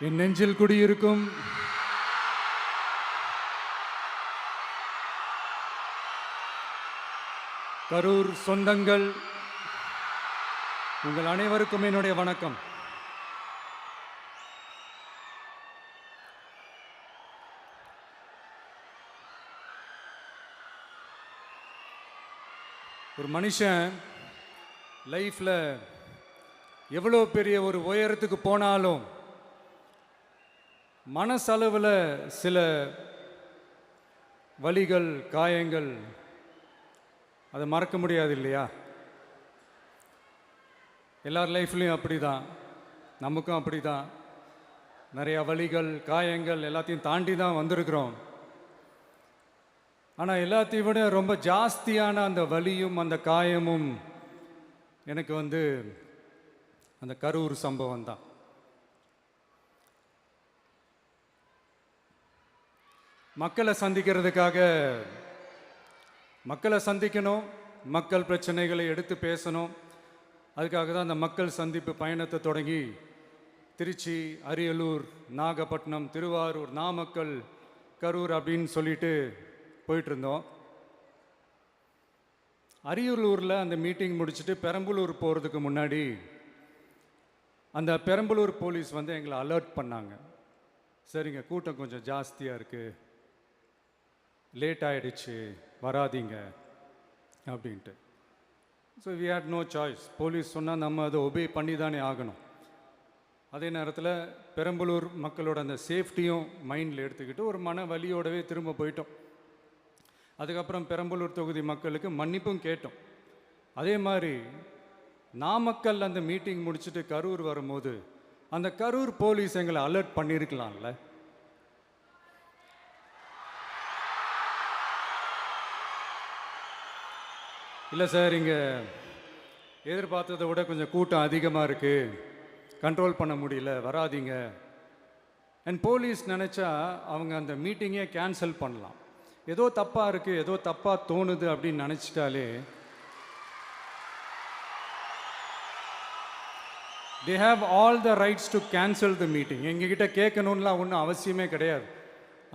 என் நெஞ்சில் குடியிருக்கும் கரூர் சொந்தங்கள், உங்கள் அனைவருக்கும் என்னுடைய வணக்கம். ஒரு மனுஷன் லைஃப்பில் எவ்வளோ பெரிய ஒரு உயரத்துக்கு போனாலும் மனசளவில் சில வலிகள், காயங்கள் அதை மறக்க முடியாது இல்லையா? எல்லார் லைஃப்லேயும் அப்படி தான், நமக்கும் அப்படி தான். நிறையா வலிகள், காயங்கள் எல்லாத்தையும் தாண்டி தான் வந்திருக்கிறோம். ஆனால் எல்லாத்தையும் விட ரொம்ப ஜாஸ்தியான அந்த வலியும் அந்த காயமும் எனக்கு அந்த கரூர் சம்பவம் தான். மக்களை சந்திக்கணும், மக்கள் பிரச்சனைகளை எடுத்து பேசணும். அதுக்காக தான் அந்த மக்கள் சந்திப்பு பயணத்தை தொடங்கி திருச்சி, அரியலூர், நாகப்பட்டினம், திருவாரூர், நாமக்கல், கரூர் அப்படின்னு சொல்லிட்டு போயிட்டுருந்தோம். அரியலூரில் அந்த மீட்டிங் முடிச்சுட்டு பெரம்பலூர் போகிறதுக்கு முன்னாடி அந்த பெரம்பலூர் போலீஸ் எங்களை அலர்ட் பண்ணாங்க. சரிங்க, கூட்டம் கொஞ்சம் ஜாஸ்தியாக இருக்குது, லேட் ஆகிடுச்சு, வராதிங்க அப்படின்ட்டு. So we had no choice. Police சொன்னால் நம்ம அதை ஒபே பண்ணி தானே ஆகணும். அதே நேரத்தில் பெரம்பலூர் மக்களோட அந்த சேஃப்டியும் மைண்டில் எடுத்துக்கிட்டு ஒரு மன வலியோடவே திரும்ப போயிட்டோம். அதுக்கப்புறம் பெரம்பலூர் தொகுதி மக்களுக்கு மன்னிப்பும் கேட்டோம். அதே மாதிரி நாமக்கல் அந்த மீட்டிங் முடிச்சுட்டு கரூர் வரும்போது அந்த கரூர் போலீஸ் எங்களை அலர்ட் பண்ணியிருக்கலாம்ல. இல்லை சார், இங்கே எதிர்பார்த்ததை விட கொஞ்சம் கூட்டம் அதிகமாக இருக்குது, கண்ட்ரோல் பண்ண முடியல, வராதிங்க. அண்ட் போலீஸ் நினச்சா அவங்க அந்த மீட்டிங்கே கேன்சல் பண்ணலாம். ஏதோ தப்பாக இருக்குது, ஏதோ தப்பாக தோணுது அப்படின்னு நினச்சிட்டாலே they have all the rights to cancel the meeting. எங்ககிட்ட கேட்கணும்லாம் ஒன்றும் அவசியமே கிடையாது.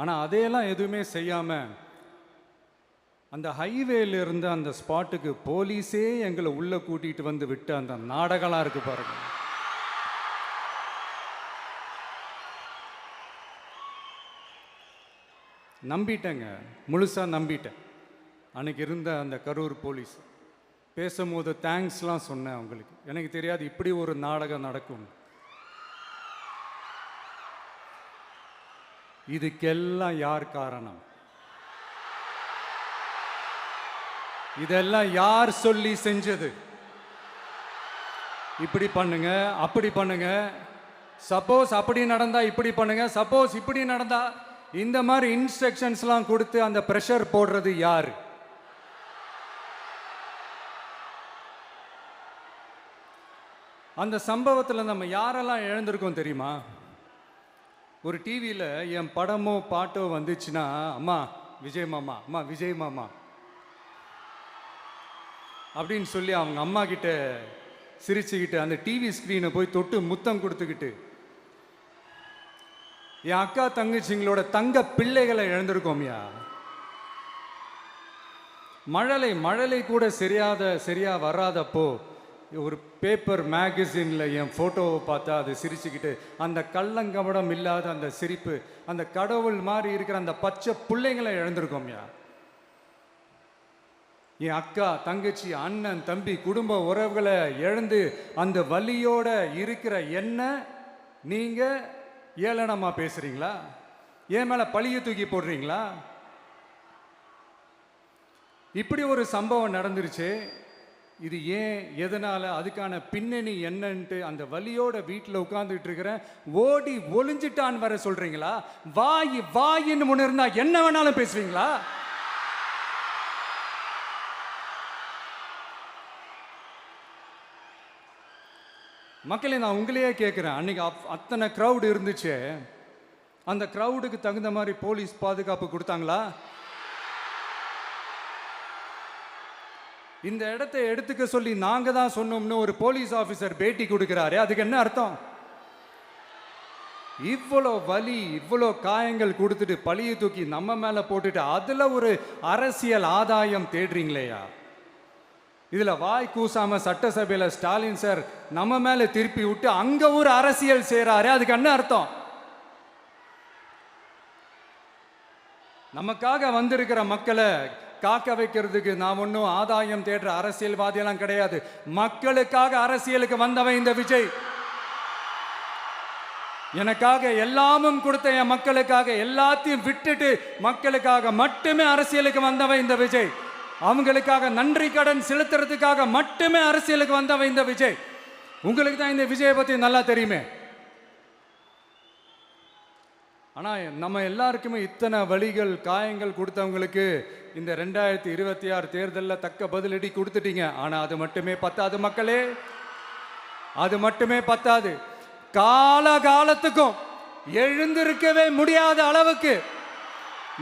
ஆனால் அதையெல்லாம் எதுவுமே செய்யாமல் அந்த ஹைவேல இருந்து அந்த ஸ்பாட்டுக்கு போலீஸே எங்களை உள்ளே கூட்டிகிட்டு வந்து விட்டு அந்த நாடகம்லாம் இருக்கு பாருங்க. நம்பிட்டேங்க, முழுசாக நம்பிட்டேன். அன்னைக்கு இருந்த அந்த கரூர் போலீஸ் பேசும்போது தேங்க்ஸ்லாம் சொன்னேன் அவங்களுக்கு. எனக்கு தெரியாது இப்படி ஒரு நாடகம் நடக்கும். இதுக்கெல்லாம் யார் காரணம்? இதெல்லாம் யார் சொல்லி செஞ்சது? இப்படி பண்ணுங்க, அப்படி பண்ணுங்க, சப்போஸ் அப்படி நடந்தா இப்படி பண்ணுங்க, சப்போஸ் இப்படி நடந்தா இந்த மாதிரி இன்ஸ்ட்ரக்ஷன்ஸ்லாம் கொடுத்து அந்த ப்ரெஷர் போடுறது யார்? அந்த சம்பவத்தில் நம்ம யாரெல்லாம் இழந்திருக்கோம் தெரியுமா? ஒரு டிவியில் என் படமோ பாட்டோ வந்துச்சுன்னா, அம்மா விஜய் மாமா, அம்மா விஜய் மாமா அப்படின்னு சொல்லி அவங்க அம்மா கிட்ட சிரிச்சுக்கிட்டு அந்த டிவி ஸ்க்ரீனை போய் தொட்டு முத்தம் கொடுத்துக்கிட்டு என் அக்கா தங்கச்சிங்களோட தங்க பிள்ளைகளை இழந்திருக்கோம்யா. மழலை கூட சரியா வராதப்போ ஒரு பேப்பர் மேகசினில் என் ஃபோட்டோவை பார்த்தா அது சிரிச்சுக்கிட்டு அந்த கள்ளங்கபடம் இல்லாத அந்த சிரிப்பு, அந்த கடவுள் மாதிரி இருக்கிற அந்த பச்சை பிள்ளைங்களை இழந்திருக்கோம்யா. என் அக்கா, தங்கச்சி, அண்ணன், தம்பி, குடும்ப உறவுகளை இழந்து அந்த வலியோட இருக்கிற என்ன நீங்கள் ஏளனமா பேசுறீங்களா? என் மேலே பழிய தூக்கி போடுறீங்களா? இப்படி ஒரு சம்பவம் நடந்துருச்சு. இது ஏன், எதனால, அதுக்கான பின்னணி என்னன்ட்டு அந்த வலியோட வீட்டில் உட்கார்ந்துட்டு இருக்கிறேன். ஓடி ஒளிஞ்சிட்டான்னு வர சொல்றீங்களா? வாயின்னு முன்ன இருந்தா என்ன வேணாலும் பேசுவீங்களா? மக்களே, நான் உங்களையே கேட்குறேன். அன்னைக்கு அத்தனை க்ரௌடு இருந்துச்சு, அந்த க்ரௌடுக்கு தகுந்த மாதிரி போலீஸ் பாதுகாப்பு கொடுத்தாங்களா? இந்த இடத்தை எடுத்துக்க சொல்லி நாங்க தான் சொன்னோம்னு ஒரு போலீஸ் ஆஃபீஸர் பேட்டி கொடுக்கிறாரு. அதுக்கு என்ன அர்த்தம்? இவ்வளோ வலி, இவ்வளோ காயங்கள் கொடுத்துட்டு பழியை தூக்கி நம்ம மேல போட்டுட்டு அதுல ஒரு அரசியல் ஆதாயம் தேடுறீங்களேயா? இதுல வாய் கூசாம சட்டசபையில ஸ்டாலின் சார் நம்ம மேல திருப்பி விட்டு அங்க ஒரு அரசியல் செய்றாரு. அதுக்கு என்ன அர்த்தம்? நமக்காக வந்திருக்கிற மக்களை காக்க வைக்கிறதுக்கு நான் ஒன்றும் ஆதாயம் தேடுற அரசியல்வாதியெல்லாம் கிடையாது. மக்களுக்காக அரசியலுக்கு வந்தவன் இந்த விஜய். எனக்காக எல்லாமும் கொடுத்த என் மக்களுக்காக எல்லாத்தையும் விட்டுட்டு மக்களுக்காக மட்டுமே அரசியலுக்கு வந்தவன் இந்த விஜய். அவங்களுக்காக நன்றி கடன் செலுத்துறதுக்காக மட்டுமே அரசியலுக்கு வந்தவன் இந்த விஜய். உங்களுக்கு தான் இந்த விஜயை பத்தி நல்லா தெரியுமே. ஆனா நம்ம எல்லாருக்குமே இத்தனை வலிகள் காயங்கள் கொடுத்தவங்களுக்கு இந்த 2026 தேர்தலில் தக்க பதிலடி கொடுத்துட்டீங்க. ஆனா அது மட்டுமே பத்தாது மக்களே, அது மட்டுமே பத்தாது. காலகாலத்துக்கும் எழுந்திருக்கவே முடியாத அளவுக்கு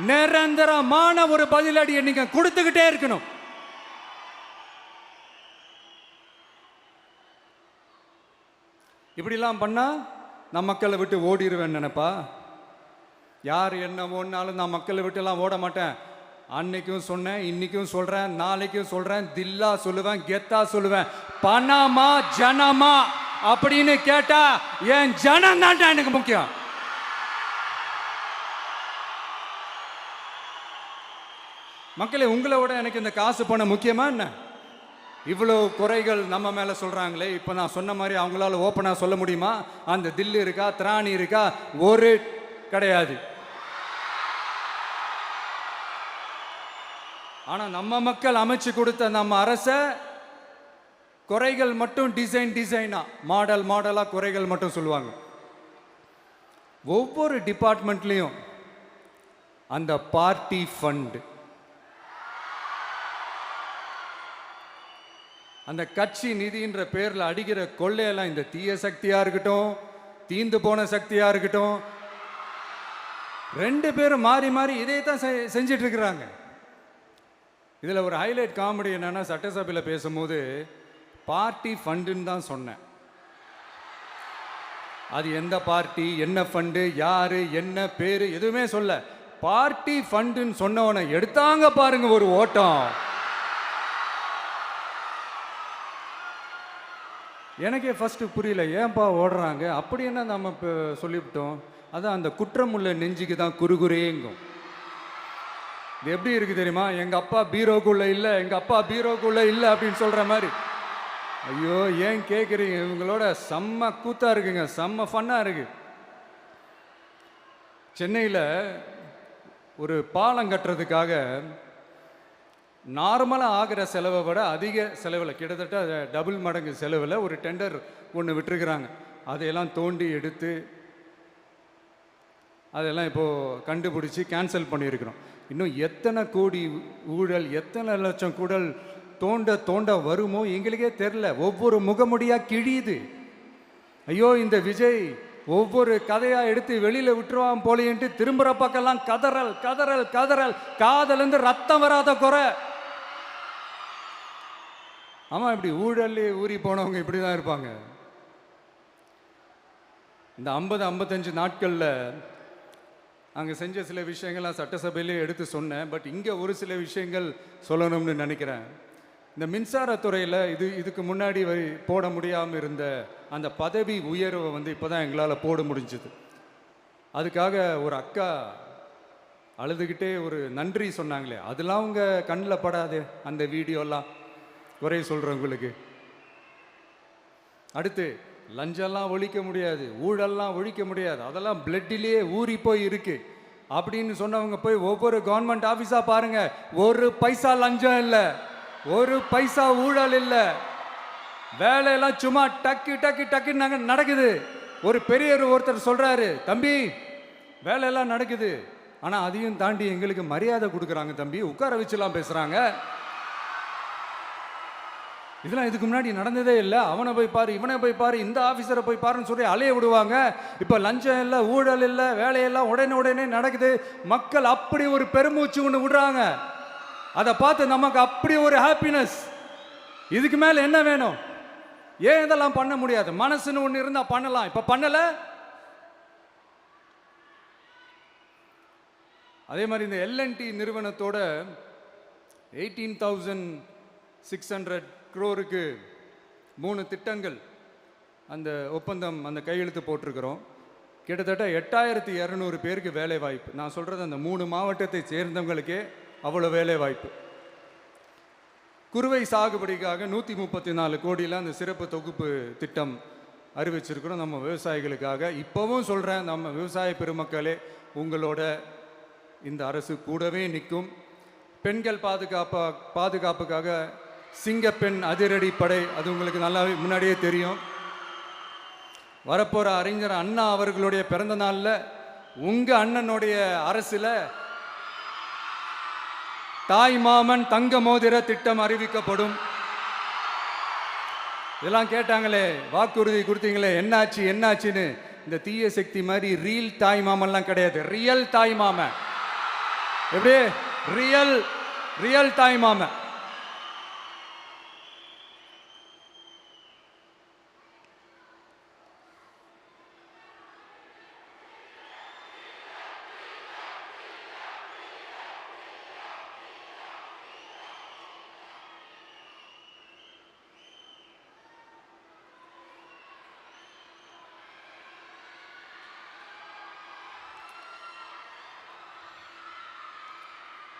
நிரந்தரமான ஒரு பதிலடியை நீங்க கொடுத்துக்கிட்டே இருக்கணும். இப்படிலாம் பண்ணா நான் மக்களை விட்டு ஓடிடுவேன் நினைப்பா? யார் என்ன ஓடினாலும் நான் மக்களை விட்டு எல்லாம் ஓட மாட்டேன். அன்னைக்கும் சொன்னேன், இன்னைக்கும் சொல்றேன், நாளைக்கும் சொல்றேன், தில்லா சொல்லுவேன், கெத்தா சொல்லுவேன். பணமா ஜனமா அப்படின்னு கேட்டா என் ஜனம் தான் எனக்கு முக்கியம். மக்களே, உங்களை விட எனக்கு இந்த காசு பணம் முக்கியமா என்ன? இவ்வளோ குறைகள் நம்ம மேல சொல்றாங்களே, இப்ப நான் சொன்ன மாதிரி அவங்களால ஓப்பனா சொல்ல முடியுமா? அந்த தில்லு இருக்கா, திராணி இருக்கா? ஒரு கிடையாது. ஆனா நம்ம மக்கள் அமைச்சு கொடுத்த நம்ம அரச குறைகள் மட்டும் டிசைனா மாடலா குறைகள் மட்டும் சொல்லுவாங்க. ஒவ்வொரு டிபார்ட்மெண்ட்லயும் அந்த பார்ட்டி ஃபண்ட், அந்த கட்சி நிதின்ற பேர்ல அடிக்கிற கொள்ளையெல்லாம் இந்த தீய சக்தியா இருக்கட்டும், தீந்து போன சக்தியா இருக்கட்டும், ரெண்டு பேரும் மாறி மாறி இதே தான் செஞ்சிட்டு இருக்கிறாங்க. இதுல ஒரு ஹைலைட் காமெடி என்னன்னா, சட்டசபையில் பேசும்போது பார்ட்டி ஃபண்டுன்னு தான் சொன்னேன். அது எந்த பார்ட்டி, என்ன ஃபண்டு, யாரு, என்ன பேரு எதுவுமே சொல்ல. பார்ட்டி ஃபண்டுன்னு சொன்னவனை எடுத்தாங்க பாருங்க ஒரு ஓட்டம். எனக்கே ஃபர்ஸ்ட் புரியல, ஏன்பா ஓடுறாங்க? அப்படி என்ன நம்ம இப்போ சொல்லிவிட்டோம்? அதான் அந்த குற்றமுள்ள நெஞ்சுக்கு தான் குறுகுறேங்கும். இது எப்படி இருக்கு தெரியுமா? எங்க அப்பா பீரோக்குள்ள இல்லை, எங்க அப்பா பீரோக்குள்ள இல்லை அப்படின்னு சொல்ற மாதிரி. ஐயோ, ஏன் கேட்குறீங்க? இவங்களோட செம்ம கூத்தா இருக்குங்க, செம்ம ஃபன்னா இருக்கு. சென்னையில் ஒரு பாலம் கட்டுறதுக்காக நார்மலாக ஆகிற செலவை விட அதிக செலவில், கிட்டத்தட்ட டபுள் மடங்கு செலவில் ஒரு டெண்டர் ஒன்று விட்டுருக்குறாங்க. அதையெல்லாம் தோண்டி எடுத்து அதெல்லாம் இப்போது கண்டுபிடிச்சி கேன்சல் பண்ணியிருக்கிறோம். இன்னும் எத்தனை கோடி ஊழல், எத்தனை லட்சம் குடல் தோண்ட வருமோ எங்களுக்கே தெரில. ஒவ்வொரு முகமுடியாக கிழியுது. ஐயோ, இந்த விஜய் ஒவ்வொரு கதையாக எடுத்து வெளியில் விட்டுருவான் போலேன்ட்டு திரும்புகிற பக்கம்லாம் கதறல் கதறல் கதறல், காதலேருந்து ரத்தம் வராத குறை. ஆமாம், இப்படி ஊழல்லே ஊறி போனவங்க இப்படி தான் இருப்பாங்க. இந்த 50-55 நாட்களில் அங்கே செஞ்ச சில விஷயங்கள்லாம் சட்டசபையிலே எடுத்து சொன்னேன். பட் இங்கே ஒரு சில விஷயங்கள் சொல்லணும்னு நினைக்கிறேன். இந்த மின்சாரத்துறையில் இதுக்கு முன்னாடி போட முடியாமல் இருந்த அந்த பதவி உயர்வை இப்போ தான் எங்களால் போட முடிஞ்சுது. அதுக்காக ஒரு அக்கா அழுதுகிட்டே ஒரு நன்றி சொன்னாங்களே, அதெல்லாம் அவங்க கண்ணில் படாது அந்த வீடியோலாம், குறை சொல்கிறவங்களுக்கு. அடுத்து லஞ்சம்லாம் ஒழிக்க முடியாது, ஊழல்லாம் ஒழிக்க முடியாது, அதெல்லாம் பிளட்டிலேயே ஊறி போய் இருக்கு அப்படின்னு சொன்னவங்க போய் ஒவ்வொரு கவர்மெண்ட் ஆஃபீஸாக பாருங்க. ஒரு பைசா லஞ்சம் இல்லை, ஒரு பைசா ஊழல் இல்லை, வேலையெல்லாம் சும்மா டக்கு டக்கு டக்குன்னு நடக்குது. ஒரு பெரியவர் ஒருத்தர் சொல்றாரு, தம்பி வேலையெல்லாம் நடக்குது, ஆனால் அதையும் தாண்டி எங்களுக்கு மரியாதை கொடுக்குறாங்க தம்பி, உட்கார வச்சுலாம் பேசுகிறாங்க. இதெல்லாம் இதுக்கு முன்னாடி நடந்ததே இல்லை. அவனை போய் பாரு, இவனை போய் பாரு, இந்த ஆஃபீஸரை போய் பாருன்னு சொல்லி அலைய விடுவாங்க. இப்போ லஞ்சம் இல்லை, ஊழல் இல்லை, வேலையெல்லாம் உடனே நடக்குது. மக்கள் அப்படி ஒரு பெருமூச்சு ஒன்று விடுறாங்க. அதை பார்த்து நமக்கு அப்படி ஒரு ஹாப்பினஸ். இதுக்கு மேலே என்ன வேணும்? ஏன் இதெல்லாம் பண்ண முடியாது? மனசுன்னு ஒன்று இருந்தால் பண்ணலாம். இப்போ பண்ணலை. அதே மாதிரி இந்த எல்என்டி நிறுவனத்தோட 18,600 crore-க்கு 3 திட்டங்கள் அந்த ஒப்பந்தம் அந்த கையெழுத்து போட்டிருக்கிறோம். கிட்டத்தட்ட 8,200 பேருக்கு வேலை வாய்ப்பு. நான் சொல்கிறது அந்த 3 மாவட்டத்தை சேர்ந்தவங்களுக்கே அவ்வளோ வேலை வாய்ப்பு. குறுவை சாகுபடிக்காக 134 கோடியில் அந்த சிறப்பு தொகுப்பு திட்டம் அறிவிச்சிருக்கிறோம் நம்ம விவசாயிகளுக்காக. இப்போவும் சொல்கிறேன், நம்ம விவசாய பெருமக்களே, உங்களோட இந்த அரசு கூடவே நிற்கும். பெண்கள் பாதுகாப்புக்காக சிங்கப்பெண் அதிரடி படை, அது உங்களுக்கு நல்லா முன்னாடியே தெரியும். வரப்போகிற அறிஞர் அண்ணா அவர்களுடைய பிறந்த நாளில் உங்கள் அண்ணனுடைய அரசில் தாய் மாமன் தங்க மோதிர திட்டம் அறிவிக்கப்படும். இதெல்லாம் கேட்டாங்களே, வாக்குறுதி கொடுத்தீங்களே, என்னாச்சு என்னாச்சுன்னு. இந்த தீய சக்தி மாதிரி ரீல் தாய் மாமன்லாம் கிடையாது, ரியல் தாய் மாமன். எப்படி ரியல் தாய் மாமன்.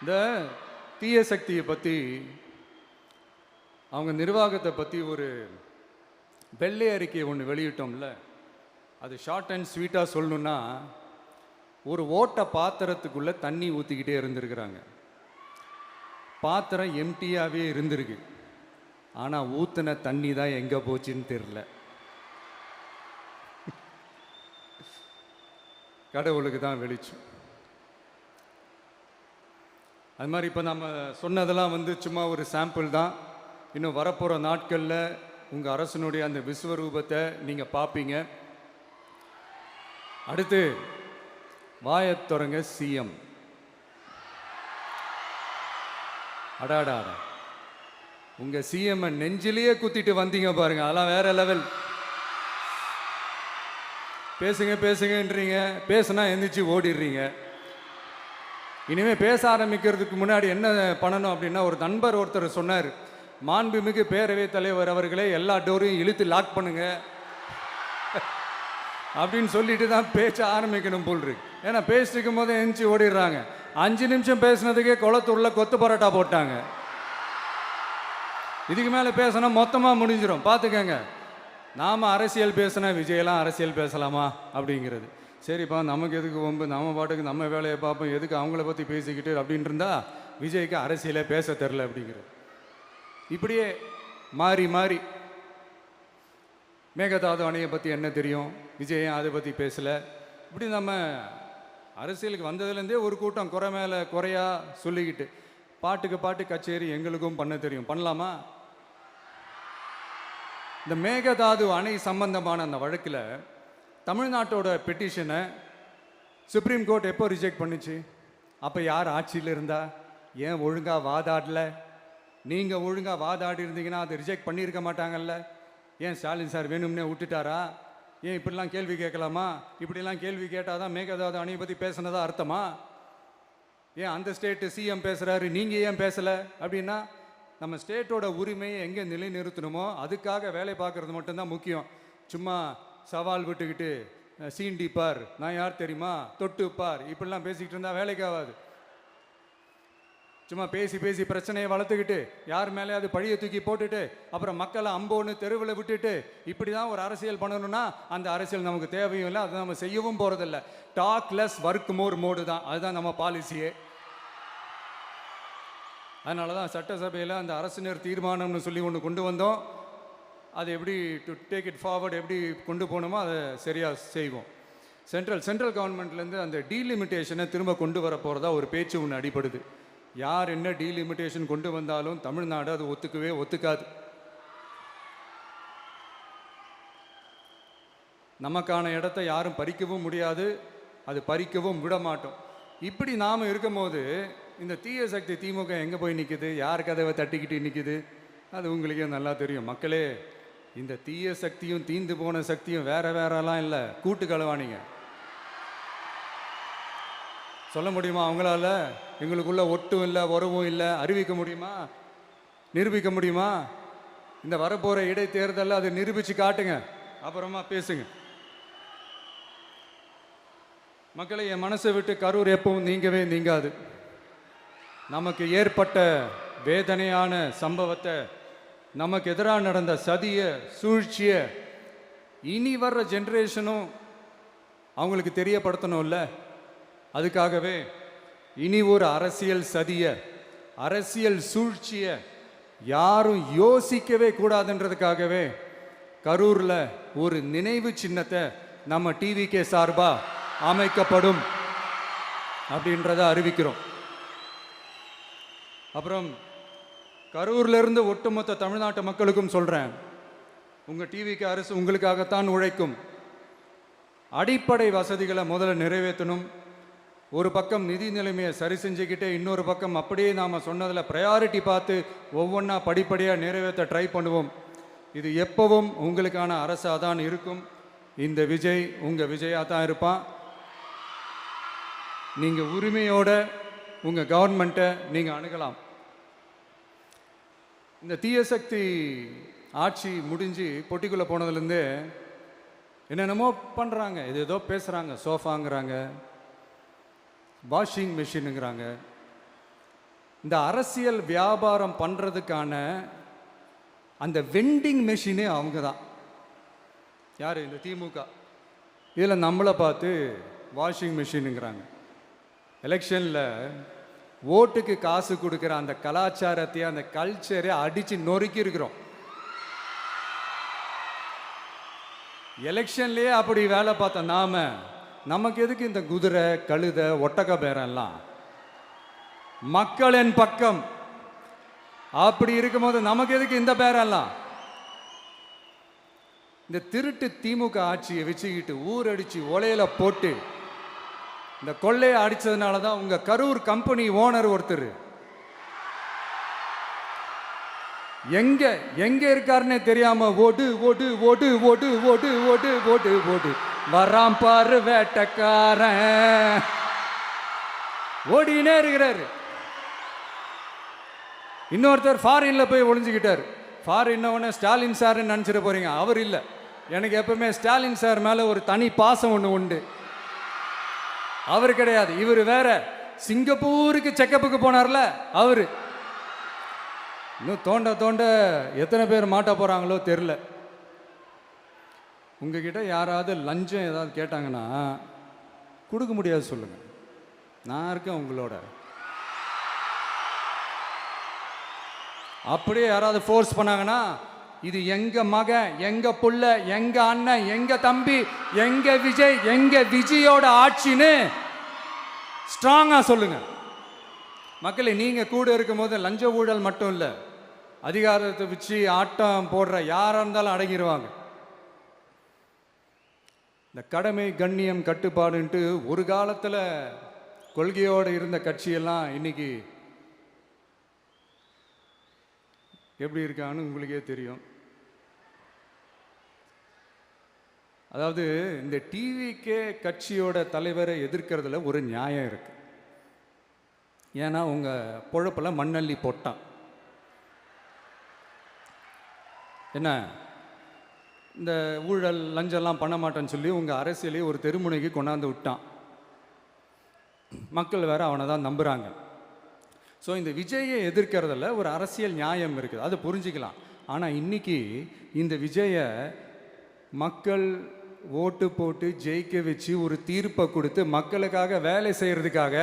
இந்த தீய சக்தியை பற்றி, அவங்க நிர்வாகத்தை பற்றி ஒரு வெள்ளை அறிக்கையை ஒன்று வெளியிட்டோம்ல, அது ஷார்ட் அண்ட் ஸ்வீட்டாக சொல்லணுன்னா, ஒரு ஓட்ட பாத்திரத்துக்குள்ளே தண்ணி ஊற்றிக்கிட்டே இருந்திருக்கிறாங்க. பாத்திரம் எம்டியாகவே இருந்திருக்கு, ஆனால் ஊற்றின தண்ணி தான் எங்கே போச்சுன்னு தெரில. கடவுளுக்கு தான் வெளிச்சம். அது மாதிரி இப்போ நம்ம சொன்னதெல்லாம் சும்மா ஒரு சாம்பிள் தான். இன்னும் வரப்போகிற நாட்களில் உங்கள் அரசனுடைய அந்த விஸ்வரூபத்தை நீங்கள் பார்ப்பீங்க. அடுத்து வாயத்தொடங்க சிஎம். அடாடா, உங்கள் சிஎம் நெஞ்சிலேயே குத்திட்டு வந்தீங்க பாருங்க, அதெல்லாம் வேற லெவல். பேசுங்கன்றீங்க, பேசுனா எந்திரிச்சு ஓடிடுறீங்க. இனிமேல் பேச ஆரம்பிக்கிறதுக்கு முன்னாடி என்ன பண்ணணும் அப்படின்னா, ஒரு நண்பர் ஒருத்தர் சொன்னார், மாண்புமிகு பேரவைத் தலைவர் அவர்களே, எல்லா டோரையும் இழுத்து லாக் பண்ணுங்க அப்படின்னு சொல்லிட்டு தான் பேச்ச ஆரம்பிக்கணும் போல் இருக்கு. ஏன்னா பேசிட்டு இருக்கும் போதே எந்திரிச்சு ஓடிடுறாங்க. 5 நிமிஷம் பேசினதுக்கே குளத்தூர்ல கொத்து பரோட்டா போட்டாங்க. இதுக்கு மேலே பேசினா மொத்தமாக முடிஞ்சிடும், பார்த்துக்கங்க. நாம் அரசியல் பேசினா விஜயெல்லாம் அரசியல் பேசலாமா அப்படிங்கிறது. சரிப்பா, நமக்கு எதுக்கு வம்பு, நம்ம பாட்டுக்கு நம்ம வேலையை பார்ப்போம், எதுக்கு அவங்கள பற்றி பேசிக்கிட்டு அப்படின்னு இருந்தால் விஜய்க்கு அரசியலே பேச தெரில அப்படிங்கிறது. இப்படியே மாறி மாறி மேகதாது அணையை பற்றி என்ன தெரியும், விஜயம் அதை பற்றி பேசலை. இப்படி நம்ம அரசியலுக்கு வந்ததுலேருந்தே ஒரு கூட்டம் குறை மேலே குறையா சொல்லிக்கிட்டு, பாட்டுக்கு பாட்டு கச்சேரி எங்களுக்கும் பண்ண தெரியும், பண்ணலாமா? இந்த மேகதாது அணை சம்பந்தமான அந்த வழக்கில் தமிழ்நாட்டோட பெட்டிஷனை சுப்ரீம் கோர்ட் எப்போ ரிஜெக்ட் பண்ணிச்சு? அப்போ யார் ஆட்சியில் இருந்தா? ஏன் ஒழுங்காக வாதாடல? நீங்கள் ஒழுங்காக வாதாடி இருந்தீங்கன்னா அதை ரிஜெக்ட் பண்ணியிருக்க மாட்டாங்கல்ல. ஏன் ஸ்டாலின் சார் வேணும்னே விட்டுட்டாரா? ஏன் இப்படிலாம் கேள்வி கேட்கலாமா? இப்படிலாம் கேள்வி கேட்டால் தான் மேகதாது அணையை பற்றி பேசுனதா அர்த்தமா? ஏன் அந்த ஸ்டேட்டு சிஎம் பேசுகிறாரு, நீங்கள் ஏன் பேசலை அப்படின்னா, நம்ம ஸ்டேட்டோட உரிமையை எங்கே நிலைநிறுத்தணுமோ அதுக்காக வேலை பார்க்குறது மட்டும்தான் முக்கியம். சும்மா சவால் விட்டுக்கிட்டு சீண்டி பார், நான் யார் தெரியுமா, தொட்டு பார், இப்படிலாம் பேசிக்கிட்டு இருந்தால் வேலைக்கு ஆகாது. சும்மா பேசி பேசி பிரச்சனையை வளர்த்துக்கிட்டு யார் மேலே அது பழியை தூக்கி போட்டுட்டு அப்புறம் மக்களை அம்போன்னு தெருவில் விட்டுட்டு இப்படி தான் ஒரு அரசியல் பண்ணணும்னா அந்த அரசியல் நமக்கு தேவையும் இல்லை, அதை நம்ம செய்யவும் போகிறதில்ல. Talk less work more mode தான், அதுதான் நம்ம பாலிசியே. அதனால தான் சட்டசபையில் அந்த அரசினர் தீர்மானம்னு சொல்லி ஒன்று கொண்டு வந்தோம். அது எப்படி டு டேக் இட் ஃபார்வர்ட், எப்படி கொண்டு போகணுமோ அதை சரியாக செய்வோம். சென்ட்ரல் கவர்மெண்ட்லேருந்து அந்த டீலிமிட்டேஷனை திரும்ப கொண்டு வர போகிறதா ஒரு பேச்சு ஒன்று அடிபடுது. யார் என்ன டீலிமிட்டேஷன் கொண்டு வந்தாலும் தமிழ்நாடு அது ஒத்துக்காது. நமக்கான இடத்த யாரும் பறிக்கவும் முடியாது, அது பறிக்கவும் விட மாட்டோம். இப்படி நாம் இருக்கும்போது இந்த தீய சக்தி திமுக எங்கே போய் நிற்குது, யார் கதவை தட்டிக்கிட்டு நிற்குது, அது உங்களுக்கே நல்லா தெரியும். மக்களே, இந்த தீய சக்தியும் தீந்து போன சக்தியும் வேறலாம் இல்லை, கூட்டு களவாணிங்க. சொல்ல முடியுமா அவங்களால? எங்களுக்குள்ள ஒட்டும் இல்லை, உறவும் இல்லை, அறிவிக்க முடியுமா? நிரூபிக்க முடியுமா? இந்த வரப்போகிற இடைத்தேர்தலில் அதை நிரூபித்து காட்டுங்க, அப்புறமா பேசுங்க. மக்களை, என் மனசை விட்டு கரூர் எப்பவும் நீங்கவே நீங்காது. நமக்கு ஏற்பட்ட வேதனையான சம்பவத்தை, நமக்கு எதிராக நடந்த சதிய சூழ்ச்சியை இனி வர்ற ஜென்ரேஷனும் அவங்களுக்கு தெரியப்படுத்தணும்ல. அதுக்காகவே இனி ஒரு அரசியல் சதிய, அரசியல் சூழ்ச்சியை யாரும் யோசிக்கவே கூடாதுன்றதுக்காகவே கரூரில் ஒரு நினைவு சின்னத்தை நம்ம டிவிகே சார்பாக அமைக்கப்படும் அப்படின்றத அறிவிக்கிறோம். அப்புறம் கரூர்லேருந்து ஒட்டுமொத்த தமிழ்நாட்டு மக்களுக்கும் சொல்கிறேன், உங்கள் டிவிகே அரசு உங்களுக்காகத்தான் உழைக்கும். அடிப்படை வசதிகளை முதல்ல நிறைவேற்றணும். ஒரு பக்கம் நிதி நிலைமையை சரி செஞ்சுக்கிட்டே, இன்னொரு பக்கம் அப்படியே நாம் சொன்னதில் ப்ரையாரிட்டி பார்த்து ஒவ்வொன்றா படிப்படியாக நிறைவேற்ற ட்ரை பண்ணுவோம். இது எப்பவும் உங்களுக்கான அரசாக தான் இருக்கும். இந்த விஜய் உங்கள் விஜயாக தான் இருப்பான். நீங்கள் உரிமையோட உங்கள் கவர்மெண்ட்டை நீங்கள் அணுகலாம். இந்த தீய சக்தி ஆட்சி முடிஞ்சு பொட்டிக்குள்ளே போனதுலேருந்து என்னென்னமோ பண்ணுறாங்க, இது ஏதோ பேசுகிறாங்க, சோஃபாங்கிறாங்க, வாஷிங் மிஷினுங்கிறாங்க. இந்த அரசியல் வியாபாரம் பண்ணுறதுக்கான அந்த வெண்டிங் மெஷினே அவங்க தான். யார்? இந்த திமுக. இதில் நம்மளை பார்த்து வாஷிங் மிஷினுங்கிறாங்க. எலெக்ஷனில் ஓட்டுக்கு காசு கொடுக்குற அந்த கலாச்சாரத்தையே, அந்த கல்ச்சரை அடித்து நொறுக்கி இருக்கிறோம். எலெக்ஷன்லேயே அப்படி வேலை பார்த்த நமக்கு எதுக்கு இந்த குதிரை, கழுதை, ஒட்டக பேரெல்லாம்? மக்களின் பக்கம். அப்படி இருக்கும்போது நமக்கு எதுக்கு இந்த பேரெல்லாம்? இந்த திருட்டு திமுக ஆட்சியை வச்சுக்கிட்டு ஊரடிச்சு ஒலையில போட்டு இந்த கொள்ளையை அடிச்சதுனால தான் உங்க கரூர் கம்பெனி ஓனர் ஒருத்தர் எங்க எங்க இருக்காருன்னே தெரியாம ஓடு ஓடு ஓடு ஓடு ஓடு ஓடு ஓடு ஓடு வராம் பாரு வேட்டக்காரன் ஓடினே இருக்கிறாரு. இன்னொருத்தர் ஃபாரின்ல போய் ஒளிஞ்சுக்கிட்டார். ஃபாரின் ஸ்டாலின் சார்ன்னு நினச்சிட போறீங்க. அவர் இல்லை. எனக்கு எப்பவுமே ஸ்டாலின் சார் மேலே ஒரு தனி பாசம் ஒன்று உண்டு. அவர் கிடையாது, இவர் வேற. சிங்கப்பூருக்கு செக்கப்புக்கு போனார்ல அவரு. இன்னும் தோண்ட தோண்ட எத்தனை பேர் மாட்ட போகிறாங்களோ தெரில. உங்ககிட்ட யாராவது லஞ்சம் ஏதாவது கேட்டாங்கன்னா கொடுக்க முடியாது சொல்லுங்கள், நான் இருக்கேன் உங்களோட. அப்படியே யாராவது ஃபோர்ஸ் பண்ணாங்கன்னா இது எங்க மகன், எங்க புள்ள, எங்க அண்ணன், எங்க தம்பி, எங்க விஜய், எங்க விஜயோட ஆட்சின்னு ஸ்ட்ராங்கா சொல்லுங்க. மக்களை, நீங்க கூட இருக்கும் போது லஞ்ச ஊழல் மட்டும் இல்லை, அதிகாரத்தை வச்சு ஆட்டம் போடுற யாரா இருந்தாலும் அடங்கிடுவாங்க. இந்த கடமை, கண்ணியம், கட்டுப்பாடுன்ட்டு ஒரு காலத்தில் கொள்கையோடு இருந்த கட்சியெல்லாம் இன்னைக்கு எப்படி இருக்கான்னு உங்களுக்கே தெரியும். அதாவது இந்த டிவிகே கட்சியோட தலைவரை எதிர்க்கிறதுல ஒரு நியாயம் இருக்கு. ஏன்னா உங்க பொழப்புல மண்ணள்ளி போட்டான். என்ன இந்த ஊழல் லஞ்சம்லாம் பண்ண மாட்டேன்னு சொல்லி உங்க அரசியலையே ஒரு தெருமுனைக்கு கொண்டாந்து விட்டான். மக்கள் வேற அவனை தான் நம்புறாங்க. ஸோ இந்த விஜயை எதிர்க்கிறதுல ஒரு அரசியல் நியாயம் இருக்குது, அது புரிஞ்சுக்கலாம். ஆனால் இன்னைக்கு இந்த விஜயை மக்கள் ஓட்டு போட்டு ஜெயிக்க வச்சு ஒரு தீர்ப்பை கொடுத்து மக்களுக்காக வேலை செய்யறதுக்காக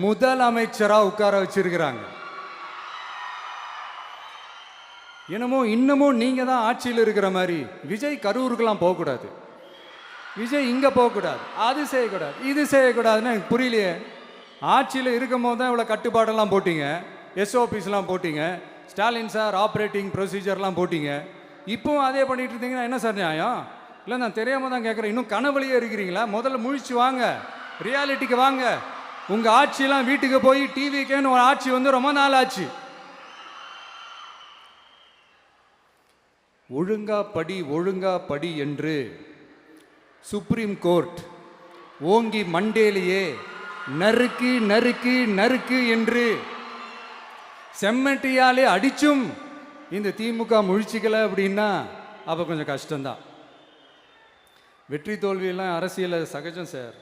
முதலமைச்சராக உட்கார வச்சிருக்கிறாங்க. என்னமோ இன்னமும் நீங்க தான் ஆட்சியில் இருக்கிற மாதிரி விஜய் கரூருக்கெல்லாம் போகக்கூடாது, விஜய் இங்கே போகக்கூடாது, அது செய்யக்கூடாது, இது செய்யக்கூடாதுன்னு எனக்கு புரியலையே. ஆட்சியில் இருக்கும் போது தான் இவ்வளோ கட்டுப்பாடெல்லாம் போட்டீங்க, எஸ்ஓபிஸ்லாம் போட்டீங்க, ஸ்டாலின் சார் ஆப்ரேட்டிங் ப்ரொசீஜர்லாம் போட்டீங்க. இப்போவும் அதே பண்ணிட்டு இருந்தீங்கன்னா என்ன சார் நியாயம்? இல்லை, நான் தெரியாமல் தான் கேட்குறேன். இன்னும் கனவுலையே இருக்கிறீங்களா? முதல்ல முழிச்சு வாங்க, ரியாலிட்டிக்கு வாங்க. உங்கள் ஆட்சியெல்லாம் வீட்டுக்கு போய் டிவிக்கேன்னு ஒரு ஆட்சி வந்து ரொம்ப நாள் ஆச்சு. ஒழுங்கா படி, ஒழுங்கா படி என்று சுப்ரீம் கோர்ட் ஓங்கி மண்டேலியே நறுக்கு நறுக்கு நறுக்கு என்று செம்மட்டியாலே அடிச்சும் இந்த திமுக முழிச்சிக்கல அப்படின்னா அப்போ கொஞ்சம் கஷ்டம்தான். வெற்றி தோல்வியெல்லாம் அரசியலில் சகஜம் சார்.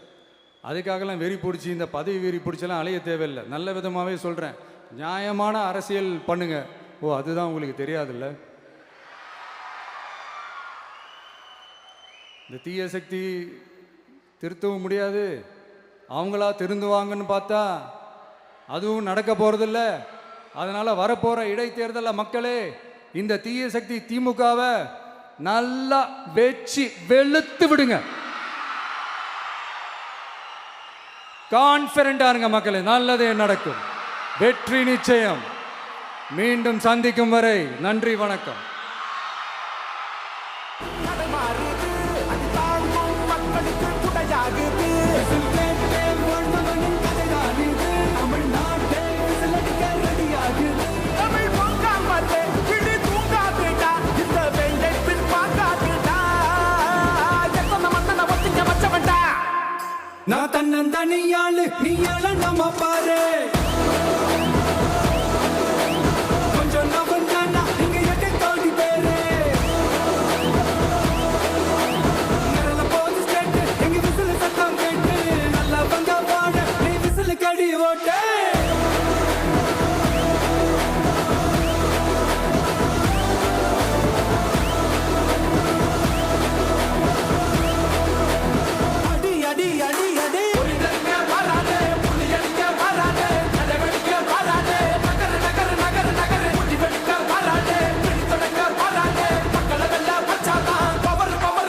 அதுக்காகலாம் வெறி பிடிச்சி இந்த பதவி வெறி பிடிச்செல்லாம் அலைய தேவையில்லை. நல்ல விதமாகவே சொல்கிறேன், நியாயமான அரசியல் பண்ணுங்க. ஓ, அதுதான் உங்களுக்கு தெரியாதுல்ல. இந்த தீய சக்தி திருத்தவும் முடியாது, அவங்களா திருந்துவாங்கன்னு பார்த்தா அதுவும் நடக்க போகிறதில்ல. அதனால் வரப்போகிற இடைத்தேர்தலில் மக்களே இந்த தீய சக்தி திமுகவை நல்லா வெச்சு வெளுத்து விடுங்க. கான்ஃபிடண்டா இருங்க மக்களே, நல்லதே நடக்கும், வெற்றி நிச்சயம். மீண்டும் சந்திக்கும் வரை நன்றி, வணக்கம். நான் தன்னந்தனியாளு, நீ நம்ம பாரு.